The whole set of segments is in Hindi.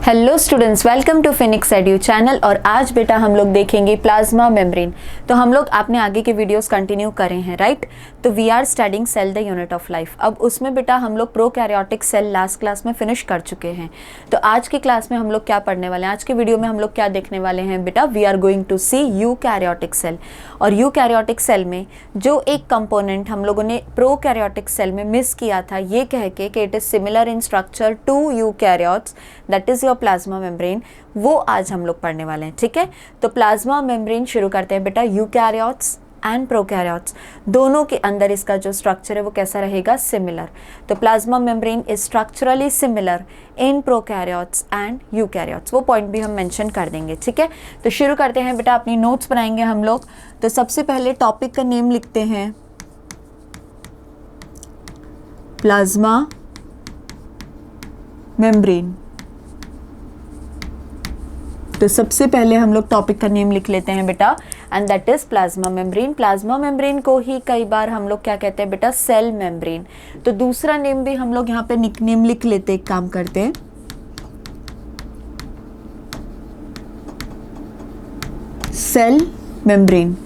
Hello students, welcome to Phoenix Edu channel. और आज बेटा हम लोग देखेंगे प्लाज्मा मेम्ब्रेन। तो हम लोग आपने आगे के वीडियोस कंटिन्यू करे हैं, राइट। तो we are studying cell the unit of life. अब उसमें बेटा हम लोग प्रोकैरियोटिक सेल लास्ट क्लास में फिनिश कर चुके हैं। तो आज की क्लास में हम लोग क्या पढ़ने वाले हैं, आज के वीडियो में हम लोग क्या देखने वाले हैं बेटा, we are going to see eukaryotic cell. और यूकैरियोटिक सेल में जो एक कंपोनेंट हम लोगों ने प्रोकैरियोटिक सेल में मिस किया था, ये कह के कि it is similar in structure to eukaryotes, that is plasma membrane, वो आज हम लोग पढ़ने वाले हैं। ठीक है, तो प्लाज्मा मेम्ब्रेन शुरू करते हैं बेटा। यूकैरियोट्स एंड प्रोकैरियोट्स दोनों के अंदर इसका जो स्ट्रक्चर है वो कैसा रहेगा, सिमिलर। तो plasma membrane is structurally similar in prokaryotes and eukaryotes, वो पॉइंट भी हम मेंशन कर देंगे। ठीक है, तो शुरू करते हैं बेटा, अपनी नोट्स बनाएंगे हम लोग। तो सबसे पहले टॉपिक का नेम लिखते हैं प्लाज्मा मेम्ब्रेन। तो सबसे पहले हम लोग टॉपिक का नेम लिख लेते हैं बेटा, and that is plasma membrane. Plasma membrane को ही कई बार हम लोग क्या कहते हैं बेटा, सेल मेम्ब्रेन। तो दूसरा नेम भी हम लोग यहाँ पे निकनेम लिख लेते हैं, एक काम करते हैं, सेल मेम्ब्रेन।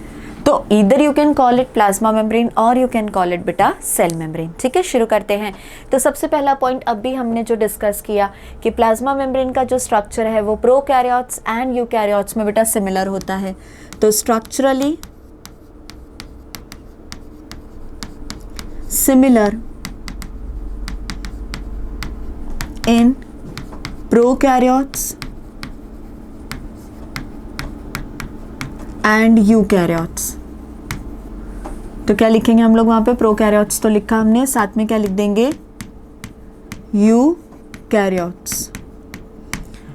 तो इधर you can call it plasma membrane और यू कैन कॉल इट बेटा सेल मेम्ब्रेन। ठीक है, शुरू करते हैं। तो सबसे पहला पॉइंट अभी हमने जो डिस्कस किया कि प्लाज्मा मेम्ब्रेन का जो स्ट्रक्चर है वो प्रोकैरियोट्स एंड यूकैरियोट्स में बेटा सिमिलर होता है। तो structurally similar in prokaryotes and eukaryotes. तो क्या लिखेंगे हम लोग वहां पे, प्रोकैरियोट्स तो लिखा हमने, साथ में क्या लिख देंगे, यूकैरियोट्स।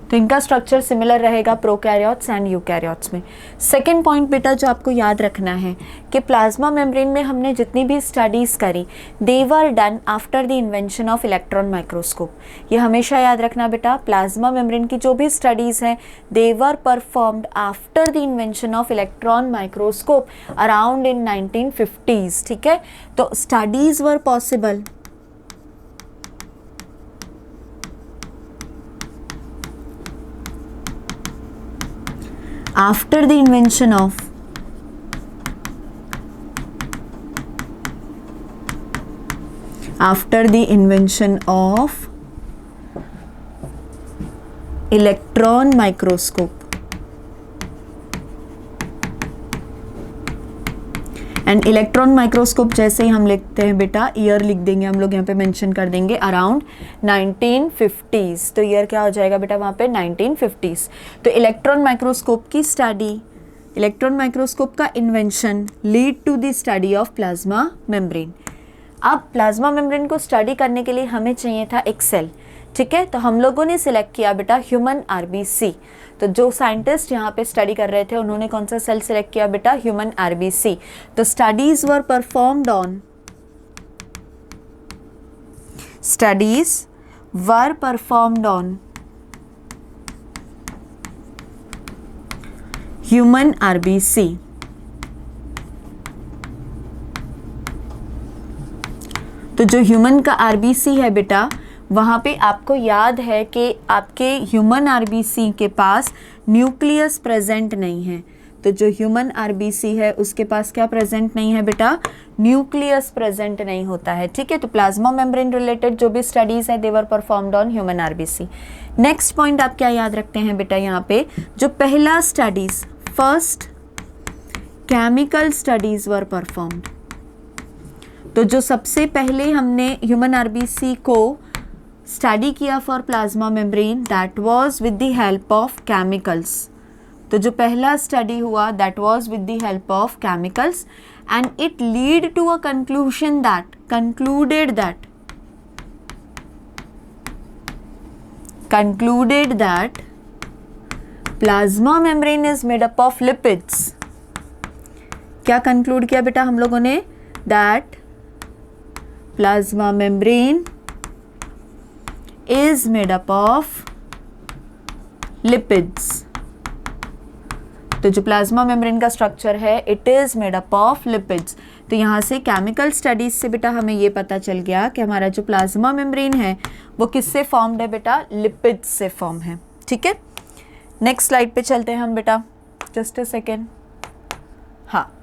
तो इनका स्ट्रक्चर सिमिलर रहेगा प्रोकैरियोट्स एंड यूकैरियोट्स में। सेकेंड पॉइंट बेटा जो आपको याद रखना है कि प्लाज्मा मेम्ब्रेन में हमने जितनी भी स्टडीज करी, they were done after the invention of electron microscope. ये हमेशा याद रखना बेटा, प्लाज्मा मेम्ब्रेन की जो भी स्टडीज हैं, they were performed after the invention of electron microscope around in 1950s। ठीक है, तो studies were possible after the invention of electron microscope। And electron microscope जैसे ही हम लिखते हैं बेटा, ईयर लिख देंगे हम लोग यहाँ पे मेंशन कर देंगे अराउंड 1950s। तो ईयर क्या हो जाएगा बेटा वहाँ पे, 1950s। तो इलेक्ट्रॉन माइक्रोस्कोप की स्टडी, इलेक्ट्रॉन माइक्रोस्कोप का invention lead to the study of plasma membrane. अब प्लाज्मा मेम्ब्रेन को स्टडी करने के लिए हमें चाहिए था एक सेल। ठीक है, तो हम लोगों ने सिलेक्ट किया बेटा ह्यूमन आरबीसी। तो जो साइंटिस्ट यहाँ पे स्टडी कर रहे थे उन्होंने कौन सा सेल सिलेक्ट किया बेटा, ह्यूमन आरबीसी। तो studies were performed on human RBC. तो जो ह्यूमन का आरबीसी है बेटा, वहाँ पे आपको याद है कि आपके ह्यूमन आरबीसी के पास न्यूक्लियस प्रेजेंट नहीं है। तो जो ह्यूमन आरबीसी है उसके पास क्या प्रेजेंट नहीं है बेटा, न्यूक्लियस प्रेजेंट नहीं होता है। ठीक है, तो प्लाज्मा मेम्ब्रेन रिलेटेड जो भी स्टडीज है, they were performed on human RBC. Next point आप क्या याद रखते हैं बेटा, यहाँ पे जो पहला studies, first chemical studies were performed. तो जो सबसे पहले हमने ह्यूमन आरबीसी को स्टडी किया for plasma membrane, that was with the help of chemicals. तो जो पहला स्टडी हुआ that was with the help of chemicals, and it lead to a conclusion that concluded that plasma membrane is made up of lipids। क्या कंक्लूड किया बेटा हम लोगों ने, that plasma membrane is made up of lipids। तो जो प्लाज्मा मेम्ब्रेन का स्ट्रक्चर है, it is made up of lipids. तो यहाँ से केमिकल स्टडीज से बेटा हमें ये पता चल गया कि हमारा जो प्लाज्मा मेम्ब्रेन है वो किससे फॉर्म्ड है बेटा, लिपिड्स से फॉर्म है। ठीक है, नेक्स्ट स्लाइड पे चलते हैं हम बेटा, जस्ट अ सेकेंड। हाँ,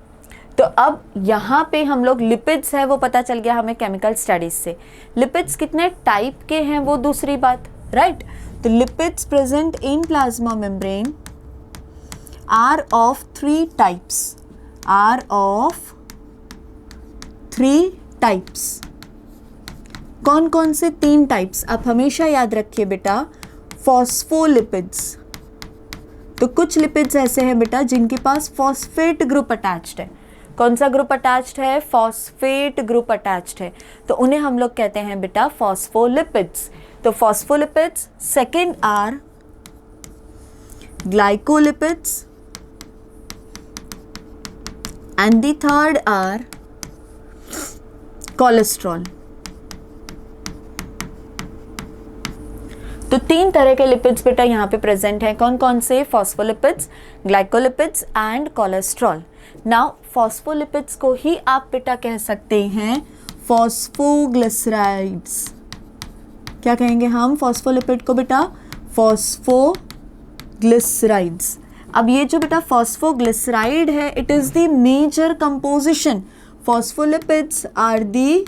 तो अब यहाँ पे हम लोग लिपिड्स है वो पता चल गया हमें केमिकल स्टडीज से। लिपिड्स कितने टाइप के हैं वो दूसरी बात, राइट। तो lipids present in plasma membrane are of 3 types, are of 3 types. कौन कौन से 3 टाइप्स आप हमेशा याद रखिए बेटा, फॉस्फोलिपिड्स। तो कुछ लिपिड्स ऐसे हैं बेटा जिनके पास फॉस्फेट ग्रुप अटैच्ड है। कौन सा ग्रुप अटैच्ड है? फॉस्फेट ग्रुप अटैच्ड है, तो उन्हें हम लोग कहते हैं बेटा फॉस्फोलिपिड्स। तो phospholipids, second are glycolipids and the third are cholesterol. तो 3 तरह के लिपिड्स बेटा यहाँ पे प्रेजेंट हैं। कौन कौन से? Phospholipids, glycolipids and cholesterol. Now phospholipids को ही आप बेटा कह सकते हैं फॉस्फोग्लिसराइड्स। क्या कहेंगे हम फॉस्फोलिपिड को बेटा? फॉस्फोग्लिसराइड्स। अब ये जो बेटा फॉस्फोग्लिसराइड है, it is the major composition. Phospholipids are the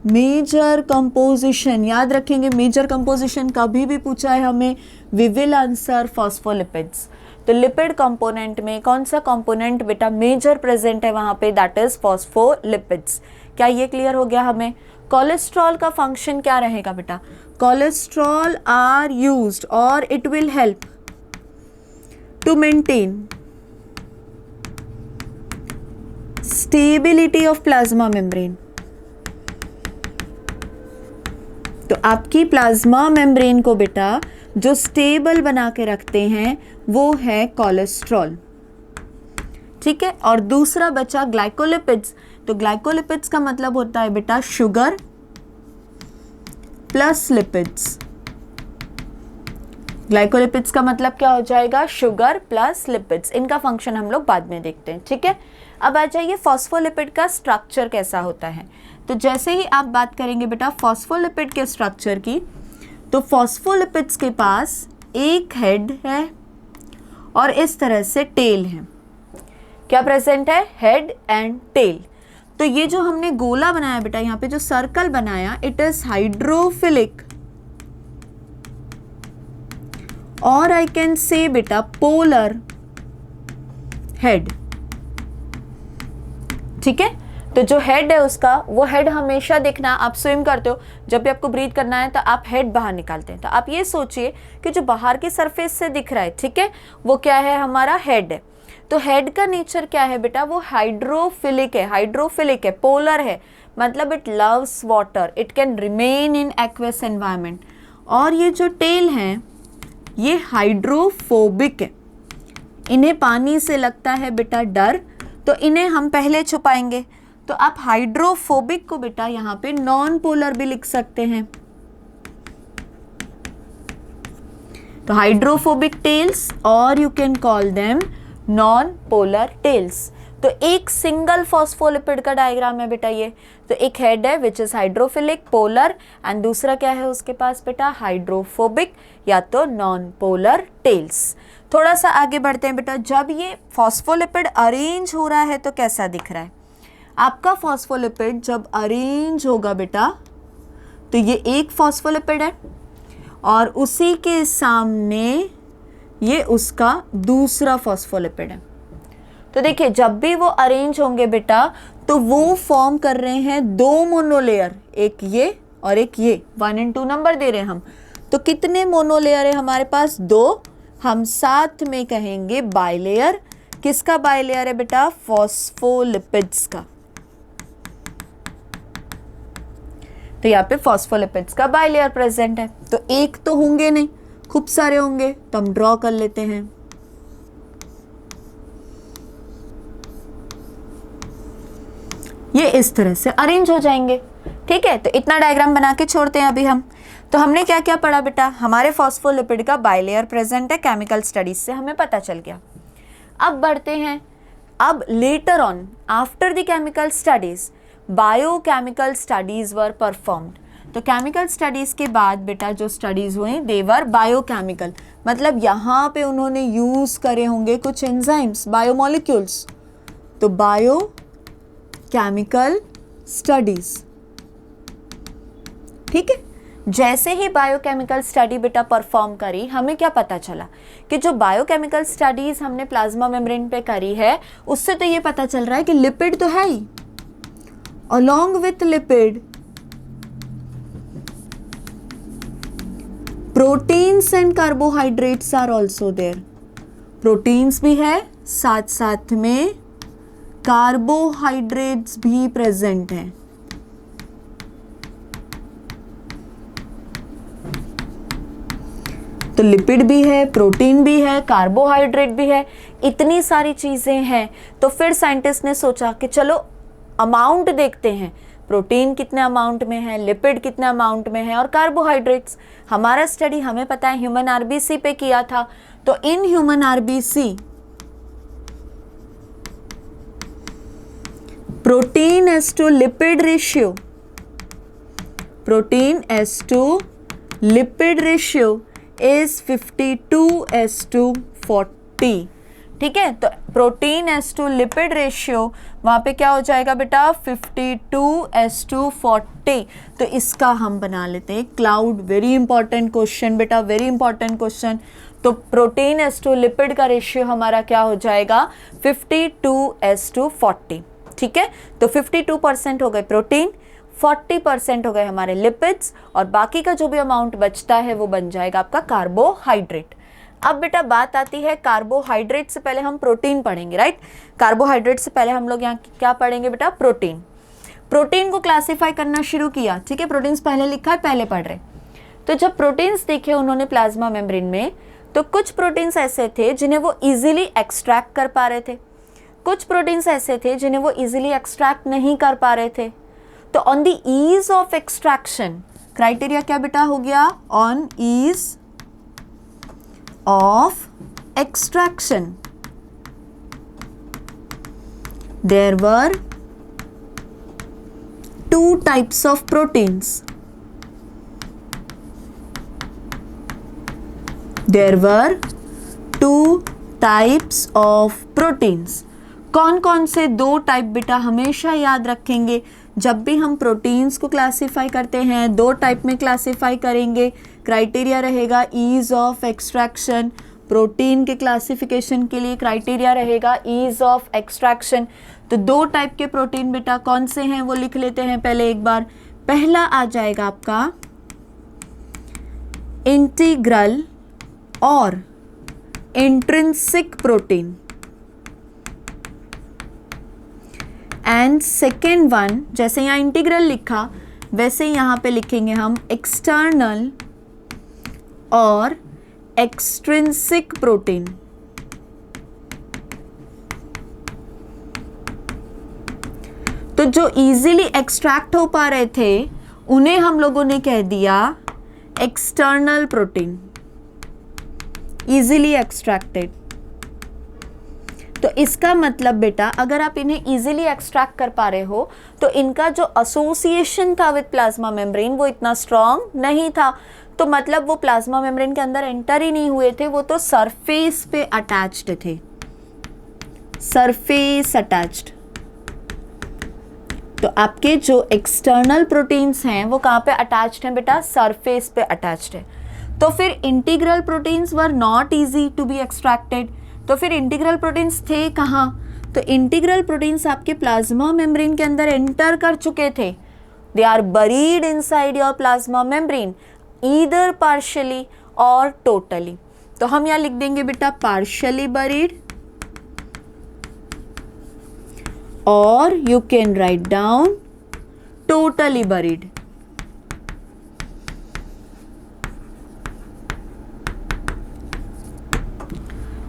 major composition. याद रखेंगे, मेजर कंपोजिशन कभी भी पूछा है हमें, वी विल आंसर फॉस्फोलिपिड्स। तो लिपिड कंपोनेंट में कौन सा कंपोनेंट बेटा मेजर प्रेजेंट है वहां पे? That is phospholipids. क्या ये क्लियर हो गया हमें? कोलेस्ट्रॉल का फंक्शन क्या रहेगा बेटा? कोलेस्ट्रॉल आर यूज्ड और it will help to maintain stability of plasma membrane. तो आपकी प्लाज्मा मेम्ब्रेन को बेटा जो स्टेबल बना के रखते हैं वो है कोलेस्ट्रॉल, ठीक है। और दूसरा बचा ग्लाइकोलिपिड्स। तो ग्लाइकोलिपिड्स का मतलब होता है बेटा शुगर प्लस लिपिड्स। ग्लाइकोलिपिड्स का मतलब क्या हो जाएगा? Sugar plus lipids. इनका फंक्शन हम लोग बाद में देखते हैं, ठीक है। अब आ जाइए फॉस्फोलिपिड का स्ट्रक्चर कैसा होता है। तो जैसे ही आप बात करेंगे बेटा फॉस्फोलिपिड के स्ट्रक्चर की, तो फॉस्फोलिपिड्स के पास एक हेड है और इस तरह से टेल है। क्या प्रेजेंट है? Head and tail. तो ये जो हमने गोला बनाया बेटा, यहाँ पे जो सर्कल बनाया, इट इज हाइड्रोफिलिक और आई कैन से बेटा पोलर हेड, ठीक है। तो जो हेड है उसका, वो हेड हमेशा देखना, आप स्विम करते हो, जब भी आपको ब्रीथ करना है तो आप हेड बाहर निकालते हैं। तो आप ये सोचिए कि जो बाहर की सरफेस से दिख रहा है, ठीक है, वो क्या है? हमारा हेड है। तो हेड का नेचर क्या है बेटा? वो हाइड्रोफिलिक है। हाइड्रोफिलिक है, पोलर है, मतलब it loves water, it can remain in aqueous environment. और ये जो टेल है ये हाइड्रोफोबिक है, इन्हें पानी से लगता है बेटा डर, तो इन्हें हम पहले छुपाएंगे। तो आप हाइड्रोफोबिक को बेटा यहाँ पे नॉन पोलर भी लिख सकते हैं। तो हाइड्रोफोबिक टेल्स और you can call them non polar tails. तो एक सिंगल फॉस्फोलिपिड का डायग्राम है बेटा ये। तो एक हेड है which is hydrophilic, polar, and दूसरा क्या है उसके पास बेटा? हाइड्रोफोबिक या तो नॉन पोलर टेल्स। थोड़ा सा आगे बढ़ते हैं बेटा। जब ये फॉस्फोलिपिड अरेंज हो रहा है तो कैसा दिख रहा है आपका? फॉस्फोलिपिड जब अरेंज होगा बेटा, तो ये एक फॉस्फोलिपिड है और उसी के सामने ये उसका दूसरा फॉस्फोलिपिड है। तो देखिए जब भी वो अरेंज होंगे बेटा, तो वो फॉर्म कर रहे हैं 2 मोनोलेयर, एक ये और एक ये। 1 और 2 नंबर दे रहे हैं हम। तो कितने मोनोलेयर है हमारे पास? 2। हम साथ में कहेंगे बाइलेयर। किसका बाइलेयर है बेटा? फॉस्फोलिपिड्स का। तो यहाँ पे फॉस्फोलिपिड्स का बाइलेयर प्रेजेंट है। तो एक तो होंगे नहीं, खूब सारे होंगे, तो हम ड्रॉ कर लेते हैं। ये इस तरह से अरेंज हो जाएंगे, ठीक है। तो इतना डायग्राम बना के छोड़ते हैं अभी हम। तो हमने क्या क्या पढ़ा बेटा? हमारे फॉस्फोलिपिड का बाइलेयर प्रेजेंट है, केमिकल स्टडीज से हमें पता चल गया। अब बढ़ते हैं, अब later on after the chemical studies biochemical studies were performed. तो केमिकल स्टडीज के बाद बेटा जो स्टडीज हुई दे वर बायोकेमिकल। मतलब यहाँ पे उन्होंने यूज करे होंगे कुछ एंजाइम्स, बायोमोलिक्यूल्स, तो बायो केमिकल स्टडीज। ठीक है, जैसे ही बायोकेमिकल स्टडी बेटा परफॉर्म करी, हमें क्या पता चला कि जो बायोकेमिकल स्टडीज हमने प्लाज्मा मेम्ब्रेन पे करी है, उससे तो ये पता चल रहा है कि लिपिड तो है ही, along with lipid proteins and carbohydrates are also there. Proteins भी है, साथ साथ में कार्बोहाइड्रेट्स भी प्रेजेंट हैं। तो लिपिड भी है, प्रोटीन भी है, कार्बोहाइड्रेट भी है, इतनी सारी चीजें हैं। तो फिर साइंटिस्ट ने सोचा कि चलो अमाउंट देखते हैं, प्रोटीन कितने अमाउंट में है, लिपिड कितने अमाउंट में है और कार्बोहाइड्रेट्स। हमारा स्टडी हमें पता है ह्यूमन आरबीसी पे किया था, तो in human RBC proteins to lipid ratio, proteins to lipid ratio is 52:40। ठीक है, तो proteins to lipid ratio वहां पे क्या हो जाएगा बेटा, 52:40। तो इसका हम बना लेते हैं क्लाउड। वेरी इंपॉर्टेंट क्वेश्चन बेटा, वेरी इंपॉर्टेंट क्वेश्चन। तो प्रोटीन एस टू लिपिड का रेशियो हमारा क्या हो जाएगा, 52:40। ठीक है, तो 52% हो गए प्रोटीन, 40% हो गए हमारे लिपिड्स, और बाकी का जो भी अमाउंट बचता है वो बन जाएगा आपका कार्बोहाइड्रेट। अब बेटा बात आती है कार्बोहाइड्रेट से पहले हम प्रोटीन पढ़ेंगे, राइट। कार्बोहाइड्रेट से पहले हम लोग यहाँ क्या पढ़ेंगे बेटा, प्रोटीन। प्रोटीन को क्लासिफाई करना शुरू किया। ठीक है, प्रोटीन्स पहले लिखा है, पहले पढ़ रहे। तो जब प्रोटीन्स देखे उन्होंने प्लाज्मा मेम्ब्रेन में, तो कुछ प्रोटीन्स ऐसे थे जिन्हें वो इजीली एक्सट्रैक्ट कर पा रहे थे, कुछ प्रोटीन्स ऐसे थे जिन्हें वो इजीली एक्सट्रैक्ट नहीं कर पा रहे थे। तो on the ease of extraction criteria क्या बेटा हो गया, on ease of extraction there were two types of proteins, there were two types of proteins. कौन कौन से दो टाइप बेटा हमेशा याद रखेंगे, जब भी हम प्रोटीन्स को क्लासिफाई करते हैं दो टाइप में क्लासिफाई करेंगे। क्राइटेरिया रहेगा ईज ऑफ एक्सट्रैक्शन, प्रोटीन के क्लासिफिकेशन के लिए क्राइटेरिया रहेगा ईज ऑफ एक्सट्रैक्शन। तो दो टाइप के प्रोटीन बेटा कौन से हैं वो लिख लेते हैं पहले एक बार। पहला आ जाएगा आपका इंटीग्रल और intrinsic protein, and second one, जैसे यहाँ इंटीग्रल लिखा वैसे यहाँ पे लिखेंगे हम एक्सटर्नल और एक्सट्रिंसिक प्रोटीन। तो जो इजीली एक्सट्रैक्ट हो पा रहे थे उन्हें हम लोगों ने कह दिया एक्सटर्नल प्रोटीन, इजीली एक्सट्रैक्टेड। तो इसका मतलब बेटा अगर आप इन्हें इजीली एक्सट्रैक्ट कर पा रहे हो तो इनका जो एसोसिएशन था विद प्लाज्मा मेम्ब्रेन वो इतना स्ट्रॉन्ग नहीं था। तो मतलब वो प्लाज्मा मेम्ब्रेन के अंदर एंटर ही नहीं हुए थे, वो तो सरफेस पे अटैच्ड थे, सरफेस अटैच्ड। तो आपके जो एक्सटर्नल प्रोटीन्स हैं वो कहाँ पे अटैच्ड हैं बेटा, सरफेस पे अटैच्ड है। तो फिर integral proteins were not easy to be extracted. तो फिर इंटीग्रल प्रोटीन्स थे कहाँ, तो इंटीग्रल प्रोटीन्स आपके प्लाज्मा मेम्ब्रेन के अंदर एंटर कर चुके थे। They are buried inside your plasma membrane either partially और टोटली। तो हम यहाँ लिख देंगे बेटा पार्शियली बरीड, और you can write down totally buried.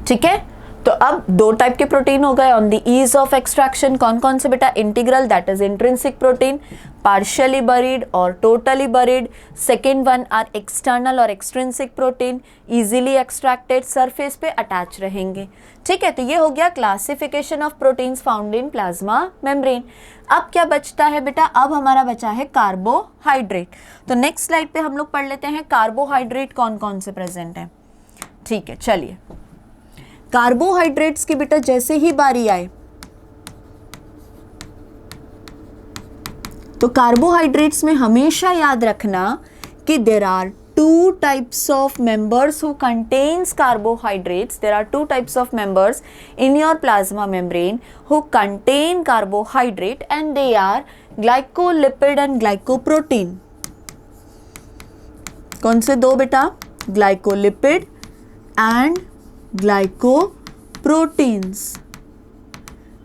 ठीक है, तो अब दो टाइप के प्रोटीन हो गए on the ease of extraction. कौन कौन से बेटा, integral that is intrinsic protein, partially buried और totally buried. Second one are external और extrinsic protein, easily extracted, surface पे अटैच रहेंगे। ठीक है, तो ये हो गया classification of proteins found in plasma membrane. अब क्या बचता है बेटा, अब हमारा बचा है कार्बोहाइड्रेट। तो नेक्स्ट स्लाइड पे हम लोग पढ़ लेते हैं कार्बोहाइड्रेट कौन कौन से प्रेजेंट है। ठीक है, चलिए कार्बोहाइड्रेट्स की बेटा जैसे ही बारी आए तो कार्बोहाइड्रेट्स में हमेशा याद रखना कि there are two types of members who contains carbohydrates. There are two types of members in your plasma membrane who contain carbohydrate, and they are glycolipid and glycoprotein. कौन से दो बेटा? Glycolipid and glycoproteins.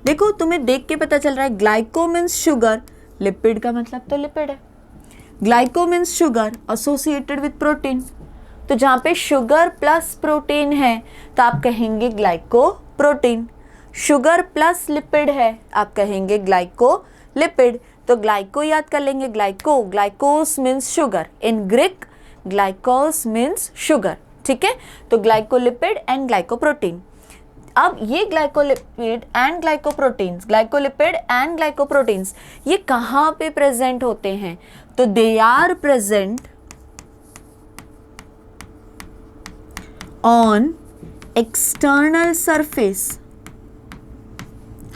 देखो तुम्हें देख के पता चल रहा है ग्लाइको मीन्स शुगर, लिपिड का मतलब तो लिपिड है। Glyco means sugar associated with protein, तो जहाँ पे शुगर प्लस प्रोटीन है तो आप कहेंगे glyco protein. Sugar plus lipid है आप कहेंगे ग्लाइको लिपिड। तो ग्लाइको याद कर लेंगे, glyco, glycos means sugar, in Greek glycos means sugar, ठीक है। तो ग्लाइकोलिपिड एंड ग्लाइकोप्रोटीन। अब ये glycolipid and glycoproteins, glycolipid and glycoproteins ये कहाँ पे प्रेजेंट होते हैं? तो they are present on external surface.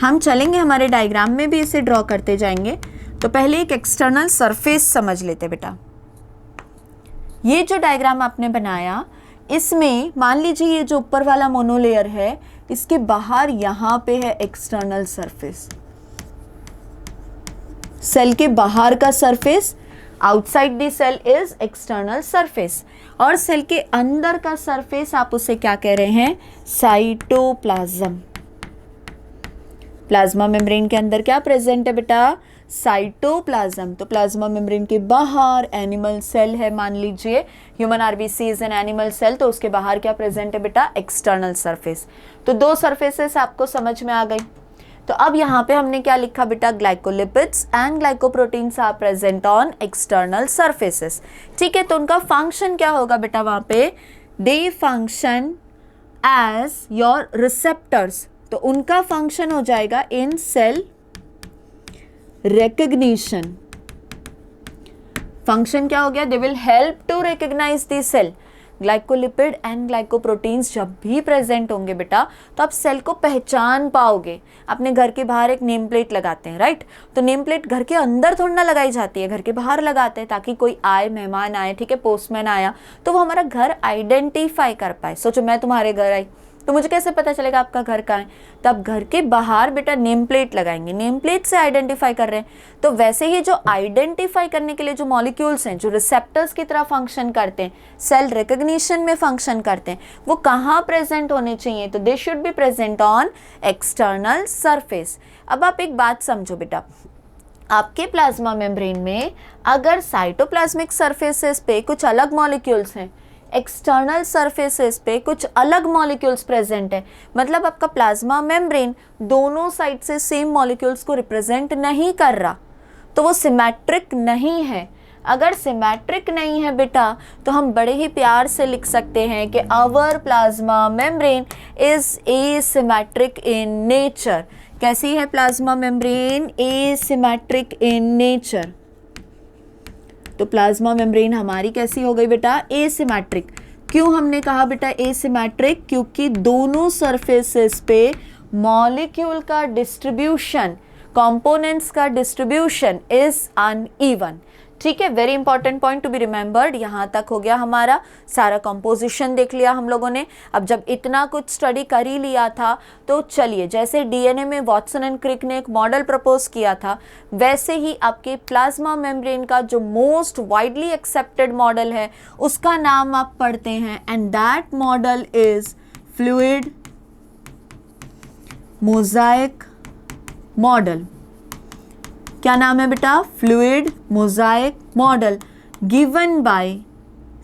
हम चलेंगे हमारे डायग्राम में भी इसे ड्रॉ करते जाएंगे। तो पहले एक एक्सटर्नल सरफेस समझ लेते बेटा। ये जो डायग्राम आपने बनाया इसमें मान लीजिए ये जो ऊपर वाला मोनोलेयर है इसके बाहर यहां पे है एक्सटर्नल सरफेस, सेल के बाहर का surface, outside the cell is external surface, और सेल के अंदर का सरफेस आप उसे क्या कह रहे हैं? साइटोप्लाज्म। प्लाज्मा मेम्ब्रेन के अंदर क्या प्रेजेंट है बेटा? साइटोप्लाज्म। तो प्लाज्मा मेम्ब्रेन के बाहर एनिमल सेल है, मान लीजिए human RBC is an animal cell, तो उसके बाहर क्या प्रेजेंट है बेटा? External surface. तो दो सरफेसेस आपको समझ में आ गई। तो अब यहाँ पे हमने क्या लिखा बेटा? Glycolipids and glycoproteins are present on external surfaces, ठीक है। तो उनका फंक्शन क्या होगा बेटा वहाँ पे? दे फंक्शन एज योर रिसेप्टर्स। तो उनका फंक्शन हो जाएगा इन सेल recognition। फंक्शन क्या हो गया? They will help to recognise the cell. Glycolipid and glycoproteins जब भी प्रेजेंट होंगे बेटा तो आप सेल को पहचान पाओगे। अपने घर के बाहर एक नेम प्लेट लगाते हैं, राइट? तो नेम प्लेट घर के अंदर थोड़ी ना लगाई जाती है, घर के बाहर लगाते हैं ताकि कोई आए, मेहमान आए, ठीक है, पोस्टमैन आया तो वो हमारा घर आइडेंटिफाई कर पाए। सोचो मैं तुम्हारे घर आई तो मुझे कैसे पता चलेगा आपका घर कहाँ है? तब घर के बाहर बेटा नेम प्लेट लगाएंगे, नेम प्लेट से आइडेंटिफाई कर रहे हैं। तो वैसे ही जो आइडेंटिफाई करने के लिए जो मॉलिक्यूल्स हैं, जो रिसेप्टर्स की तरह फंक्शन करते हैं, सेल रिकॉग्निशन में फंक्शन करते हैं, वो कहाँ प्रेजेंट होने चाहिए? तो they should be present on external surface. अब आप एक बात समझो बेटा, आपके प्लाज्मा मेम्ब्रेन में अगर साइटोप्लाज्मिक सरफेसेस पे कुछ अलग मॉलिक्यूल्स हैं, एक्सटर्नल सरफेसेस पे कुछ अलग मॉलिक्यूल्स प्रेजेंट है, मतलब आपका प्लाज्मा मेम्ब्रेन दोनों साइड से सेम मॉलिक्यूल्स को रिप्रेजेंट नहीं कर रहा, तो वो सिमेट्रिक नहीं है। अगर सिमेट्रिक नहीं है बेटा तो हम बड़े ही प्यार से लिख सकते हैं कि our plasma membrane is asymmetric in nature. कैसी है plasma membrane? Asymmetric in nature. तो प्लाज्मा मेम्ब्रेन हमारी कैसी हो गई बेटा? एसिमेट्रिक। क्यों हमने कहा बेटा एसिमेट्रिक? क्योंकि दोनों सरफेसेस पे मॉलिक्यूल का डिस्ट्रीब्यूशन, कंपोनेंट्स का डिस्ट्रीब्यूशन इज अनइवन, ठीक है। Very important point to be remembered. यहाँ तक हो गया हमारा सारा कंपोजिशन देख लिया हम लोगों ने। अब जब इतना कुछ स्टडी कर ही लिया था तो चलिए, जैसे डीएनए में वॉटसन एंड क्रिक ने एक मॉडल प्रपोज किया था, वैसे ही आपके प्लाज्मा मेम्ब्रेन का जो मोस्ट वाइडली एक्सेप्टेड मॉडल है उसका नाम आप पढ़ते हैं, and that model is fluid mosaic model. क्या नाम है बेटा? Fluid mosaic model, given by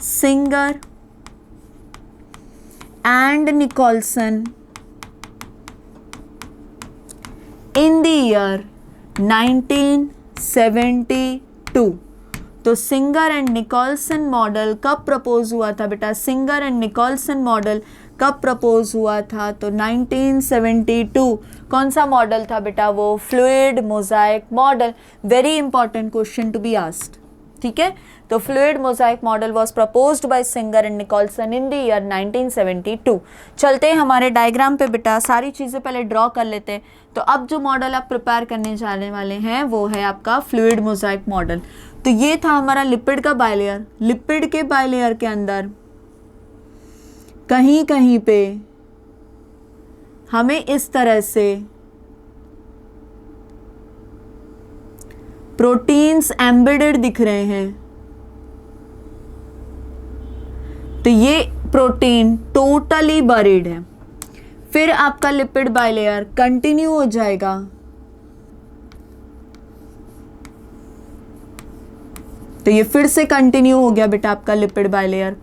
Singer and Nicolson in the year 1972। तो सिंगर एंड निकोलसन मॉडल कब प्रपोज हुआ था बेटा? सिंगर एंड निकोलसन मॉडल कब प्रपोज हुआ था? तो 1972। कौन सा मॉडल था बेटा वो? Fluid mosaic model. Very important question to be asked. ठीक है। तो fluid mosaic model was proposed by Singer and Nicolson in the year 1972। चलते हैं हमारे डायग्राम पे बेटा, सारी चीज़ें पहले ड्रॉ कर लेते हैं। तो अब जो मॉडल आप प्रिपेयर करने जाने वाले हैं वो है आपका फ्लूइड मोजाइक मॉडल। तो ये था हमारा लिपिड का बाइलेयर। लिपिड के बाइलेयर के अंदर कहीं कहीं पे हमें इस तरह से प्रोटीन्स एम्बेडेड दिख रहे हैं। तो ये प्रोटीन टोटली बरीड है। फिर आपका लिपिड बाइलेयर कंटिन्यू हो जाएगा, तो ये फिर से कंटिन्यू हो गया बेटा आपका लिपिड बाइलेयर।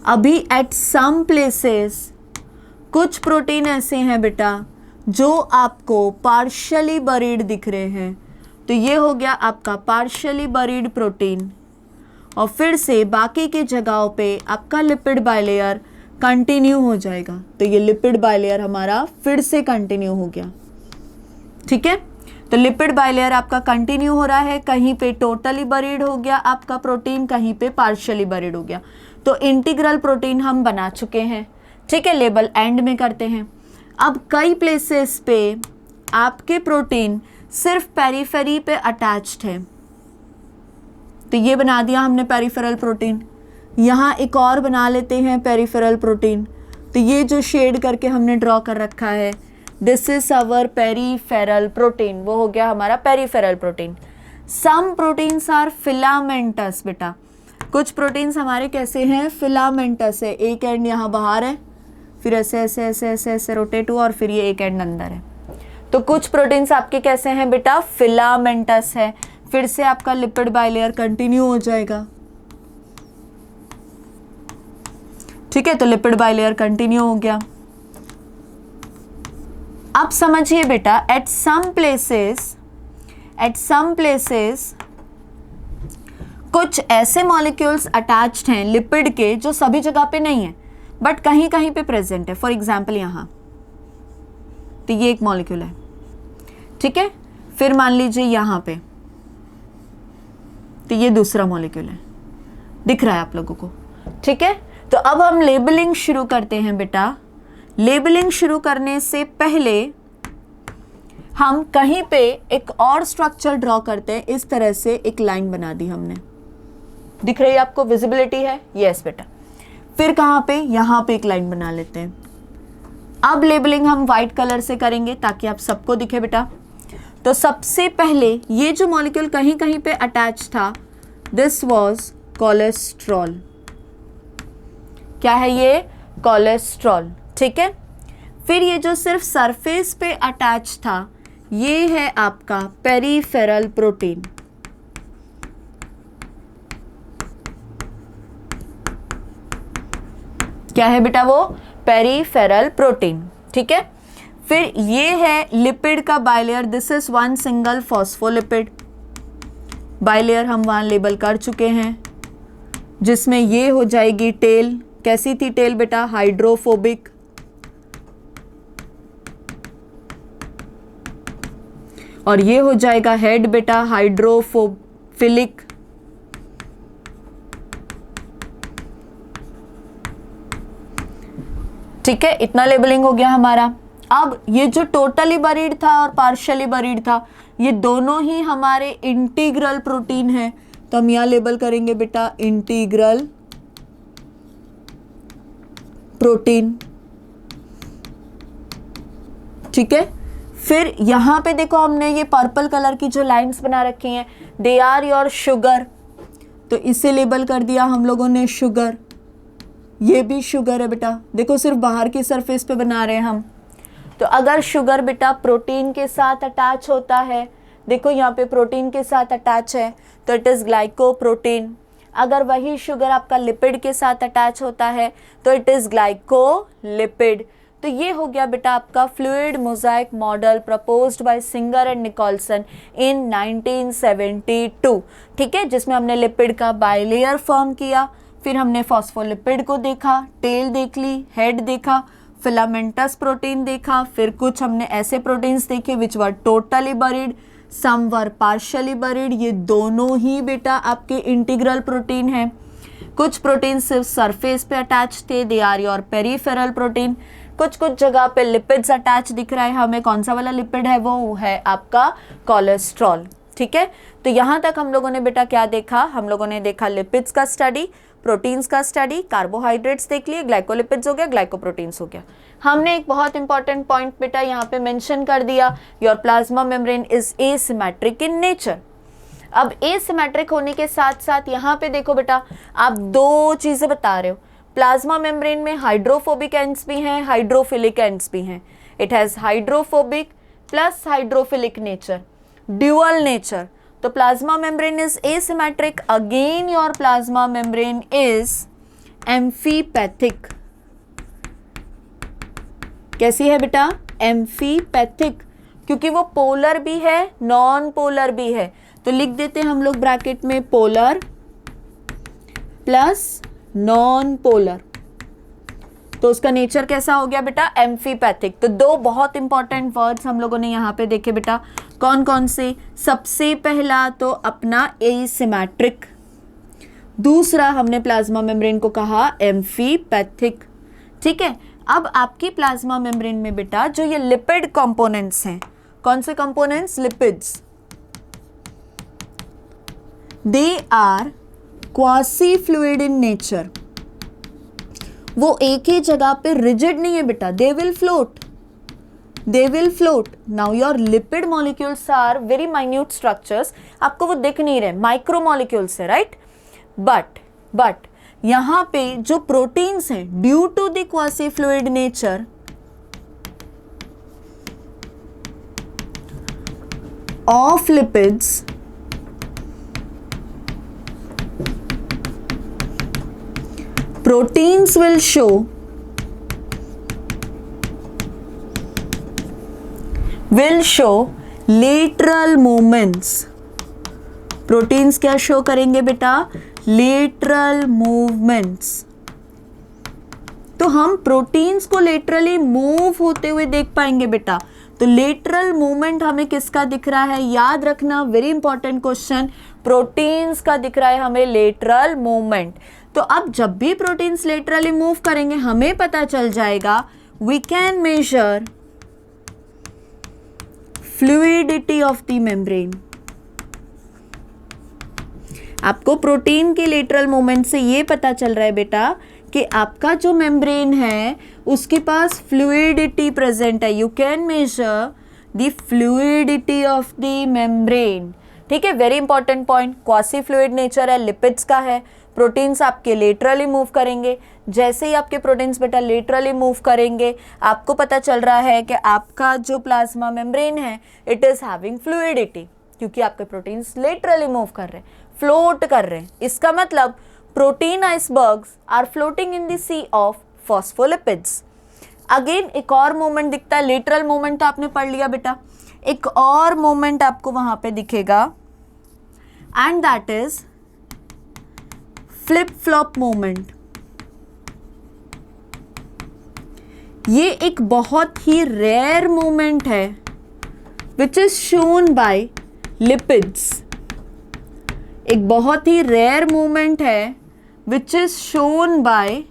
अभी एट सम प्लेसेस कुछ प्रोटीन ऐसे हैं बेटा जो आपको पार्शियली बरीड दिख रहे हैं। तो ये हो गया आपका पार्शियली बरीड प्रोटीन, और फिर से बाकी की जगहों पे आपका लिपिड बाइलेयर कंटिन्यू हो जाएगा। तो ये लिपिड बाइलेयर हमारा फिर से कंटिन्यू हो गया। ठीक है, तो लिपिड बाइलेयर आपका कंटिन्यू हो रहा है, कहीं पे टोटली बरीड हो गया आपका प्रोटीन, कहीं पे पार्शियली बरीड हो गया। तो इंटीग्रल प्रोटीन हम बना चुके हैं। ठीक है, लेबल एंड में करते हैं। अब कई प्लेसेस पे आपके प्रोटीन सिर्फ पेरिफेरी पे अटैच्ड है, तो ये बना दिया हमने पेरिफेरल प्रोटीन। यहाँ एक और बना लेते हैं पेरिफेरल प्रोटीन। तो ये जो शेड करके हमने ड्रॉ कर रखा है, this is our peripheral protein, वो हो गया हमारा peripheral protein. Some proteins are filamentous बेटा, कुछ प्रोटीन्स हमारे कैसे हैं, फिलामेंटस है। एक एंड यहाँ बाहर है, फिर ऐसे ऐसे ऐसे ऐसे ऐसे रोटेट हुआ और फिर ये एक एंड अंदर है। तो कुछ प्रोटीन्स आपके कैसे हैं बेटा, फिलामेंटस है। फिर से आपका लिपिड बाइलेयर कंटिन्यू हो जाएगा। ठीक है, तो लिपिड बाइलेयर कंटिन्यू हो गया। अब समझिए बेटा, एट सम प्लेसेस कुछ ऐसे मॉलिक्यूल्स अटैच्ड हैं लिपिड के जो सभी जगह पे नहीं है बट कहीं कहीं पे प्रेजेंट है। फॉर एग्जाम्पल यहाँ, तो ये एक मॉलिक्यूल है। ठीक है, फिर मान लीजिए यहाँ पे, तो ये दूसरा मॉलिक्यूल है, दिख रहा है आप लोगों को। ठीक है, तो अब हम लेबलिंग शुरू करते हैं बेटा। लेबलिंग शुरू करने से पहले हम कहीं पे एक और स्ट्रक्चर ड्रॉ करते हैं। इस तरह से एक लाइन बना दी हमने, दिख रही है आपको, विजिबिलिटी है, यस बेटा। फिर कहाँ पे, यहाँ पे एक लाइन बना लेते हैं। अब लेबलिंग हम व्हाइट कलर से करेंगे ताकि आप सबको दिखे बेटा। तो सबसे पहले ये जो मॉलिक्यूल कहीं कहीं पे अटैच था, दिस वाज कोलेस्ट्रॉल। क्या है ये, कोलेस्ट्रॉल। ठीक है, फिर ये जो सिर्फ सरफेस पे अटैच था, ये है आपका पेरिफेरल प्रोटीन। क्या है बेटा वो, पेरिफेरल प्रोटीन। ठीक है, फिर ये है लिपिड का bilayer, this is one single phospholipid bilayer, हम वहां लेबल कर चुके हैं, जिसमें ये हो जाएगी टेल। कैसी थी टेल बेटा, हाइड्रोफोबिक। और ये हो जाएगा हेड बेटा, हाइड्रोफिलिक। ठीक है, इतना लेबलिंग हो गया हमारा। अब ये जो टोटली बरीड था और पार्शियली बरीड था, ये दोनों ही हमारे इंटीग्रल प्रोटीन है। तो हम यहाँ लेबल करेंगे बेटा इंटीग्रल प्रोटीन। ठीक है, फिर यहाँ पे देखो हमने ये पर्पल कलर की जो लाइंस बना रखी हैं, दे आर योर शुगर, तो इसे लेबल कर दिया हम लोगों ने शुगर। ये भी शुगर है बेटा, देखो सिर्फ बाहर की सरफेस पे बना रहे हैं हम। तो अगर शुगर बेटा प्रोटीन के साथ अटैच होता है, देखो यहाँ पे प्रोटीन के साथ अटैच है, तो इट इज ग्लाइकोप्रोटीन। अगर वही शुगर आपका लिपिड के साथ अटैच होता है तो इट इज ग्लाइकोलिपिड। तो ये हो गया बेटा आपका fluid mosaic model proposed by Singer and Nicolson in 1972। ठीक है, जिसमें हमने लिपिड का बाइलेयर फॉर्म किया, फिर हमने फॉस्फोलिपिड को देखा, टेल देख ली, हेड देखा, फिलामेंटस प्रोटीन देखा, फिर कुछ हमने ऐसे प्रोटीन्स देखे which were totally buried, some were partially buried, ये दोनों ही बेटा आपके इंटीग्रल प्रोटीन हैं। कुछ प्रोटीन सिर्फ सरफेस पे अटैच थे, they are your peripheral protein. कुछ कुछ जगह पे लिपिड्स अटैच दिख रहा है हमें, कौन सा वाला लिपिड है वो है आपका कोलेस्ट्रॉल। ठीक है, तो यहाँ तक हम लोगों ने बेटा क्या देखा, हम लोगों ने देखा लिपिड्स का स्टडी, प्रोटीन्स का स्टडी, कार्बोहाइड्रेट्स देख लिए, ग्लाइकोलिपिड्स हो गया, ग्लाइकोप्रोटीन्स हो गया। हमने एक बहुत इंपॉर्टेंट पॉइंट बेटा यहाँ पे मेंशन कर दिया, your plasma membrane is asymmetric in nature. अब एसिमेट्रिक होने के साथ साथ यहाँ पे देखो बेटा, आप दो चीजें बता रहे हो, प्लाज्मा मेम्ब्रेन में हाइड्रोफोबिक एंड्स भी हैं, हाइड्रोफिलिक एंड्स भी हैं। It has hydrophobic plus hydrophilic nature, dual nature. तो plasma membrane is asymmetric, again your plasma membrane is amphipathic. कैसी है बेटा, एम्फीपैथिक, क्योंकि वो पोलर भी है नॉन पोलर भी है। तो लिख देते हैं हम लोग ब्रैकेट में पोलर प्लस नॉन पोलर, तो उसका नेचर कैसा हो गया बेटा, एम्फीपैथिक। तो दो बहुत इंपॉर्टेंट वर्ड्स हम लोगों ने यहाँ पे देखे बेटा, कौन कौन से, सबसे पहला तो अपना एसिमेट्रिक, दूसरा हमने प्लाज्मा मेम्ब्रेन को कहा एम्फीपैथिक। ठीक है, अब आपकी प्लाज्मा मेम्ब्रेन में बेटा जो ये लिपिड कंपोनेंट्स हैं, कौन से components, lipids, they are quasi fluid in nature. वो एक ही जगह पे रिजिड नहीं है बेटा, they will float, they will float. Now your lipid molecules are very minute structures, आपको वो दिख नहीं रहे, माइक्रो मॉलिक्यूल्स है, राइट। बट यहां पे जो प्रोटीन्स हैं, due to the quasi fluid nature of lipids, proteins will show lateral movements। Proteins क्या शो करेंगे बेटा, लेटरल मूवमेंट्स। तो हम प्रोटीन्स को लेटरली मूव होते हुए देख पाएंगे बेटा। तो लेटरल मूवमेंट हमें किसका दिख रहा है, याद रखना, वेरी इंपॉर्टेंट क्वेश्चन, प्रोटीन्स का दिख रहा है हमें लेटरल मूवमेंट। तो अब जब भी प्रोटीन्स लेटरली मूव करेंगे हमें पता चल जाएगा, we can measure fluidity of the membrane. आपको प्रोटीन के लेटरल मूवमेंट से ये पता चल रहा है बेटा कि आपका जो मेम्ब्रेन है उसके पास फ्लूइडिटी प्रेजेंट है। You can measure the fluidity of the membrane. ठीक है, very important point, quasi fluid nature है, लिपिड्स का है, प्रोटीन्स आपके लेटरली मूव करेंगे। जैसे ही आपके प्रोटीन्स बेटा लेटरली मूव करेंगे, आपको पता चल रहा है कि आपका जो प्लाज्मा मेम्ब्रेन है इट इज हैविंग फ्लूइडिटी, क्योंकि आपके प्रोटीन्स लेटरली मूव कर रहे हैं, फ्लोट कर रहे हैं। इसका मतलब protein icebergs are floating in the sea of phospholipids. Again एक और मूवमेंट दिखता है, लेटरल मूवमेंट तो आपने पढ़ लिया बेटा, एक और मूवमेंट आपको वहां पे दिखेगा and that is flip flop movement. ये एक बहुत ही रेयर मूवमेंट है which is shown by lipids. एक बहुत ही रेयर मूवमेंट है which is shown by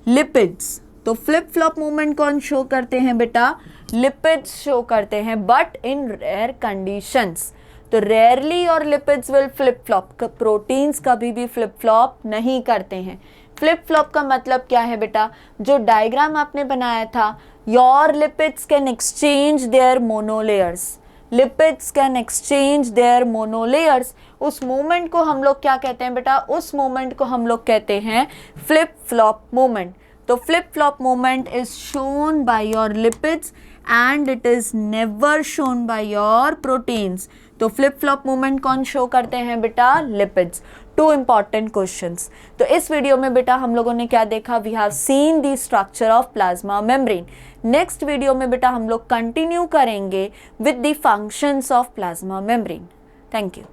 lipids. तो फ्लिप फ्लॉप मूवमेंट कौन शो करते हैं बेटा, लिपिड्स शो करते हैं, बट इन रेयर कंडीशंस। तो रेयरली और lipids will flip flop, proteins कभी भी फ्लिप फ्लॉप नहीं करते हैं। फ्लिप फ्लॉप का मतलब क्या है बेटा, जो डायग्राम आपने बनाया था, your lipids can exchange their monolayers, lipids can exchange their monolayers. उस मूवमेंट को हम लोग क्या कहते हैं बेटा, उस मूवमेंट को हम लोग कहते हैं फ्लिप फ्लॉप मूवमेंट। तो flip flop movement is shown by your lipids and it is never shown by your proteins. तो फ्लिप फ्लॉप मूवमेंट कौन शो करते हैं बेटा, लिपिड्स। Two important questions. तो इस वीडियो में बेटा हम लोगों ने क्या देखा, we have seen the structure of plasma membrane. Next video में बेटा हम लोग कंटिन्यू करेंगे with the functions of plasma membrane. Thank you.